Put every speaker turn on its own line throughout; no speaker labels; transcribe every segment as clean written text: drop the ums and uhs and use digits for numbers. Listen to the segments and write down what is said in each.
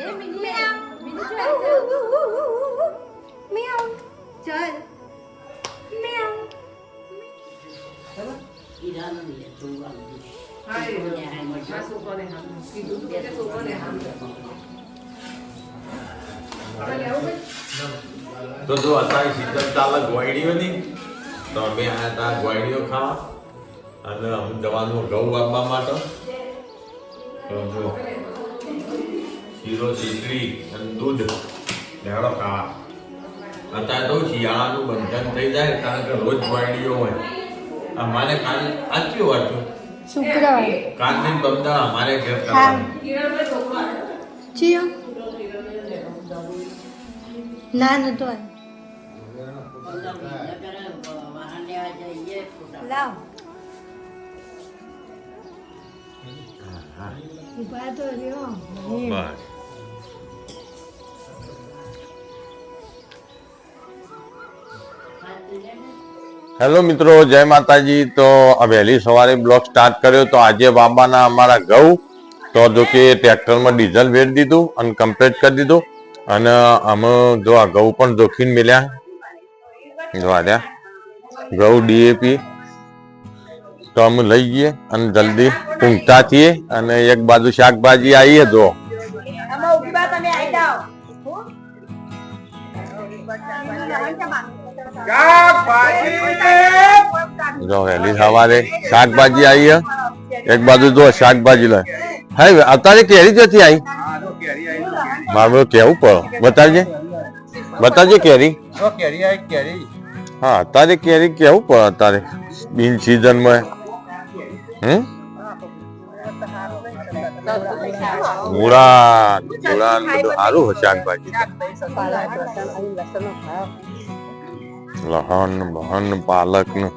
તો જો અત્યારે સીઝન ચાલે ગોયડીઓની તો અમે આયા હતા ગોયડીઓ ખાવા અને અમે જવાનું ઘઉં વાપવા માટે તો જો શીરો ચીકડી અને દૂધ લેવડો ખાવા અત્યારે તો શિયાળાનું બંધન થઈ જાય કારણ કે રોજ ગોયડીઓ હોય અમારે કાલ આચ્યું હતું
શુક્રવાર
કાલની બમદા અમારે ઘેર કરવાનું
ચિયો ના નતો લાવ ઉભા તો રહ્યો
બસ હેલો મિત્રો, જય માતાજી. તો વહેલી સવારે બ્લોગ સ્ટાર્ટ કર્યો તો આજે બાબાના અમારા ઘઉં તો જો કે ટ્રેક્ટરમાં ડીઝલ વેરી દીધું અને કમ્પ્લીટ કરી દીધું અને અમે જો આ ઘઉં પણ જોખીને મેલ્યા જો આ ઘઉં ડીએપી તો અમે લઈ ગઈએ અને જલ્દી ઊંઘતા છીએ અને એક બાજુ શાકભાજી આવીએ જો જો વહેલી સવારે શાકભાજી આવી એક બાજુ જો શાકભાજી લે હા અત્યારે કેરી જતી આવી મારે કેવું પડે બતાવજે કેરી હા અત્યારે કેરી કેવું પડે અત્યારે બિન સિઝન માં મૂળા મૂળા બધું સારું હોય શાકભાજી લહન બહન પાલક નું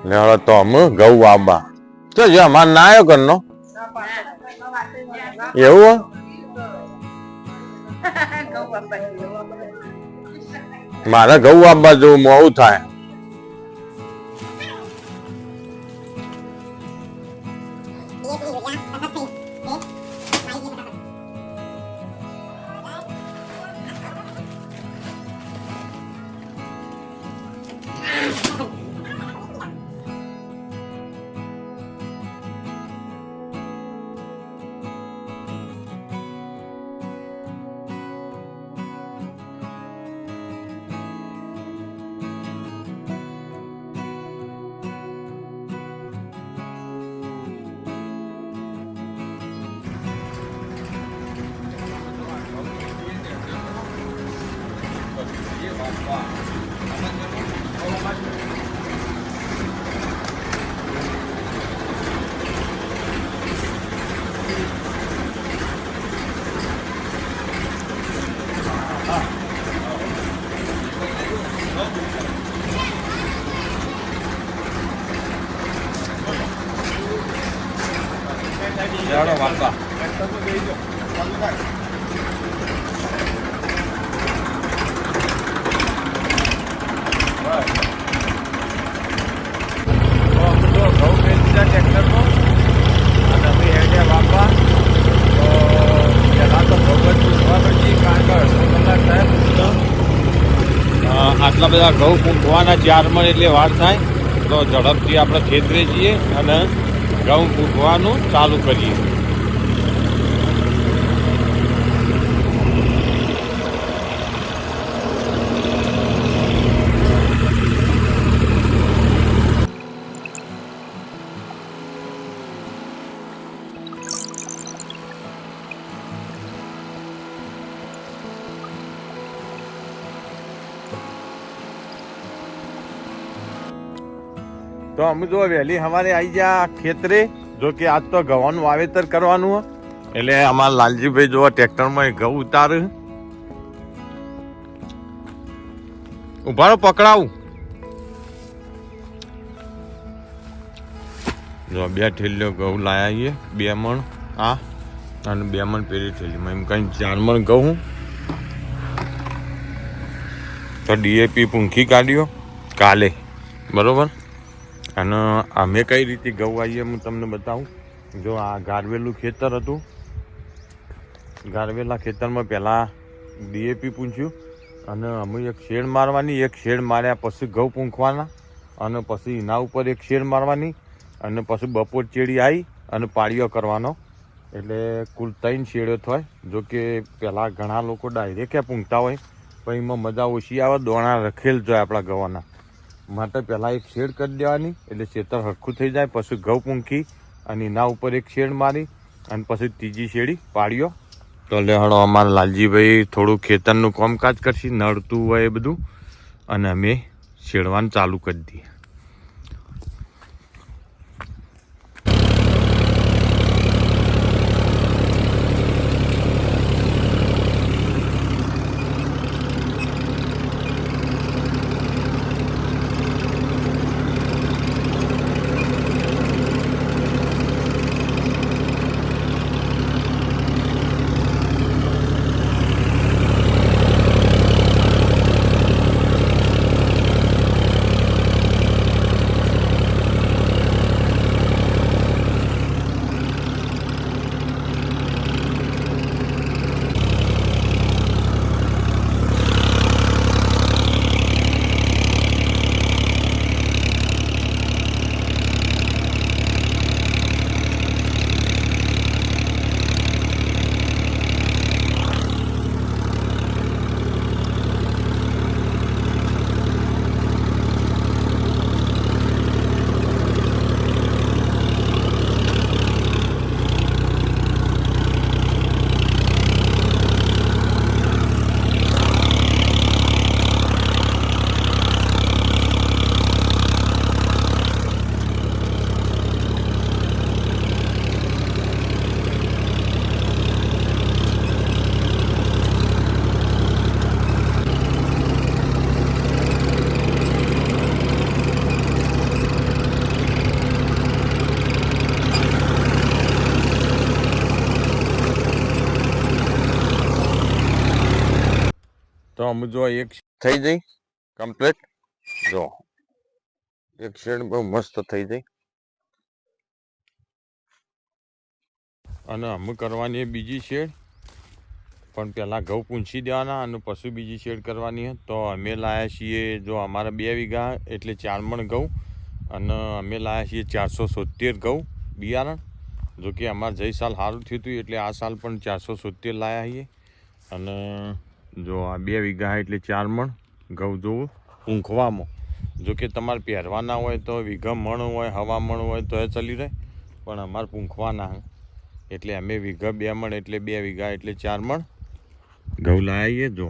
લેવડો તો અમે ઘઉં વાવવા તો જો અમાર ના આવ્યો ઘરનો એવું મારે ઘઉં વાવવા જેવું મોડું થાય આટલા બધા ઘઉં ફૂંકવાના 4 મણ એટલે વાર થાય તો ઝડપથી આપણે ખેતરે જઈએ અને ઘઉં ફૂંકવાનું ચાલુ કરીએ. તો અમે જો વહેલી સવારે આવી ગયા ખેતરે, જો કે આજ તો ઘઉંનું વાવેતર કરવાનું એટલે અમારા લાલજીભાઈ જો ટ્રેક્ટરમાં ઘઉં ઉતારે ઉભારો પકડાવું જો 2 થેલીઓ ઘઉં લાયા 2 મણ આ અને 2 મણ પેલી થેલીમાં એમ કઈ 4 મણ ઘઉં તો ડીએપી પૂંખી કાઢ્યો કાલે બરોબર. અને અમે કઈ રીતે ઘઉં આવીએ હું તમને બતાવું. જો આ ગારવેલું ખેતર હતું. ગારવેલા ખેતરમાં પહેલાં ડીએપી પૂંછ્યું અને અમે એક શેડ મારવાની, એક શેડ માર્યા પછી ઘઉં પૂંખવાના અને પછી એના ઉપર એક શેડ મારવાની અને પછી બપોર ચેડી આવી અને પાળીઓ કરવાનો. એટલે કુલ 3 શેડો થાય. જો કે પહેલાં ઘણા લોકો ડાયરેક્ટ પૂંખતા હોય પણ એમાં મજા ઓછી આવે, દોણા રખેલ જોઈએ આપણા ગવાના માટે. પહેલાં એક શેડ કરી દેવાની એટલે ખેતર હરખું થઈ જાય. પછી ઘઉં પૂંખી અને એના ઉપર એક શેડ મારી અને પછી ત્રીજી શેડી પાડ્યો. તો લેહડો અમારા લાલજીભાઈ થોડું ખેતરનું કામકાજ કરશે, નડતું હોય એ બધું, અને અમે શેડવાનું ચાલુ કરી દઈએ. તો અમે જો એક થઈ જઈ કમ્પ્લીટ. જો એક શેડ બહુ મસ્ત થઈ જાય અને અમે કરવાની બીજી શેડ, પણ પહેલાં ઘઉં પૂંછી દેવાના અને પછી બીજી શેડ કરવાની. તો અમે લાવ્યા છીએ, જો અમારા 2 વીઘા એટલે 4 મણ ઘઉં અને અમે લાવ્યા છીએ 470 ઘઉં બિયારણ. જો કે અમારે જઈ સાલ સારું થયું હતું એટલે આ સાલ પણ 470 લાવ્યા છીએ. અને જો આ 2 વીઘા એટલે 4 મણ ઘઉં જોવું ઊંઘવામાં. જો કે તમારે પહેરવાના હોય તો વીઘા મણ હોય, હવા મણ હોય તો એ ચાલી રહે, પણ અમારે પૂંખવાના એટલે અમે વીઘા 2 મણ એટલે 2 વીઘા એટલે 4 મણ ઘઉં લાવીએ. જો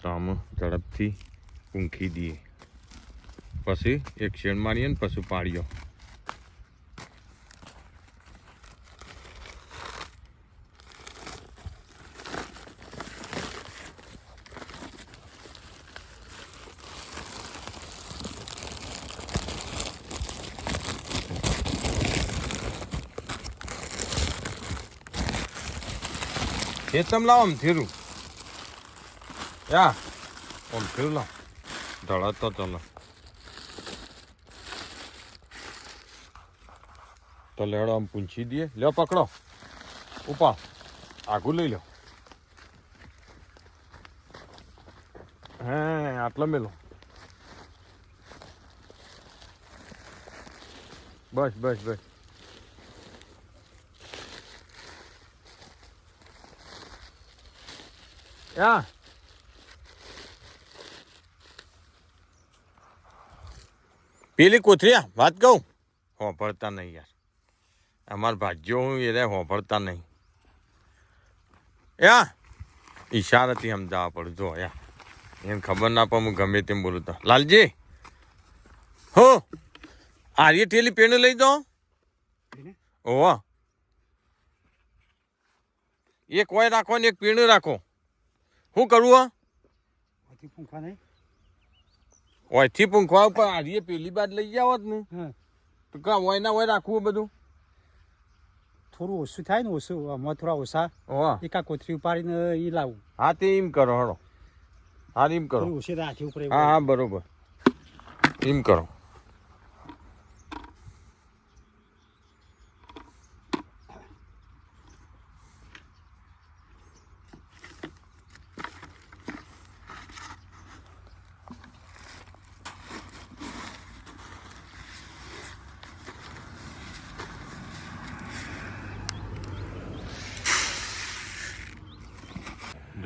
તો અમે ઝડપથી પૂંખી દઈએ, પછી એક શેડ મારીએ ને પછી પાડીઓ. એ તમ લાવો આમ થેરું, યા આમ થેરું લાવ, ધડાતો ચલો. તો લેડો આમ પૂંછી દઈએ. લ્યો પકડો, ઉપાડ, આગું લઈ લો. હે આટલો મેલો, બસ બસ બસ. યા પેલી કોથળિયા વાત કહું, હોભળતા નહીં યાર. અમારા ભાગ્યો હું એ હોભળતા નહીં. યા ઈશારાથી સમજાવવા પડે. જો યા એને ખબર ના પડે હું ગમે તેમ બોલું તો. લાલજી હો આર્ય ઠેલી પેણ લઈ દો. ઓહો એક હોય રાખો ને એક પેણ રાખો. શું કરવું? ઓયથી પૂંખવા ઉપર આર્ય પેલી બાદ લઈ જાવ ને તો કા હોય ના હોય રાખવું બધું.
થોડું ઓછું થાય ને, ઓછું આમાં થોડા ઓછા એકા કોથળી ઉપાડીને એ લાવું.
હા તે એમ કરો હળો. હા એમ કરો.
ઓછી રાખી ઉપર.
હા હા બરોબર એમ કરો.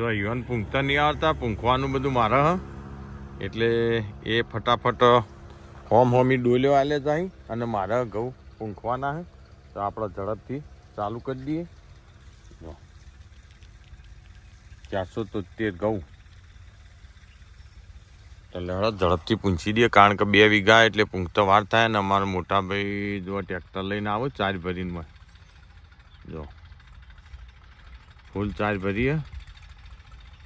જો યુવાન પૂંખતા નહીં આવતા, પૂંખવાનું બધું મારે હ એટલે એ ફટાફટ હોમી ડોલ્યો આલે જાય અને મારે ઘઉં પૂંખવાના હે તો આપણે ઝડપથી ચાલુ કરી દઈએ. 473 ઘઉં તો લડત ઝડપથી પૂંછી દઈએ કારણ કે 2 વીઘા એટલે પૂંખતો વાર થાય ને અમારા મોટા ભાઈ જો ટ્રેક્ટર લઈને આવો 4 ભરીને જો ફૂલ 4 ભરીએ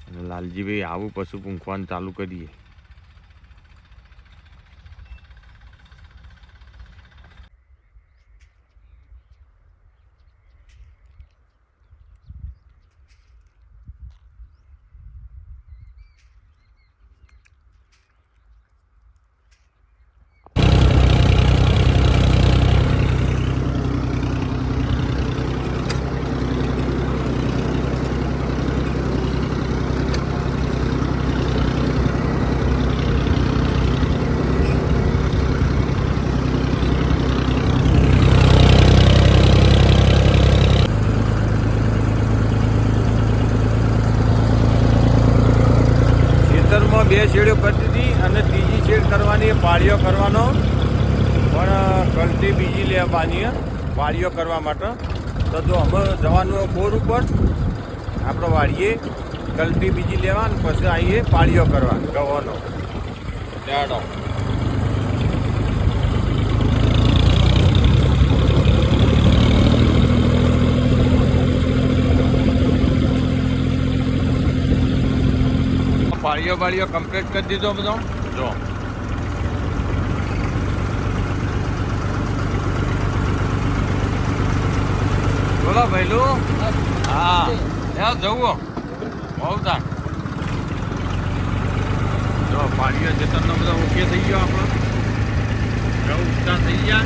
અને લાલજીભાઈ આવું પશુ પૂંખવાનું ચાલુ કરીએ. ખેતરમાં 2 શેડીઓ કરી દીધી અને ત્રીજી શેડ કરવાની પાળીઓ કરવાનો પણ ગલતી બીજી લેવાની વાડીઓ કરવા માટે. તો જો અમે જવાનું બોર ઉપર આપણે વાડીએ ગલતી બીજી લેવાની પછી આવીએ પાળીઓ કરવા ગવાનો ચાલો. પાળીઓ કમ્પ્લીટ કરી દીધો બધો જો બોલો ભાઈલું. હા ત્યાં જવું બહુ તાર જો પાળીઓ જતનનો બધો ઓકે થઈ ગયો આપણો ઘઉં ઉગતા થઈ ગયા.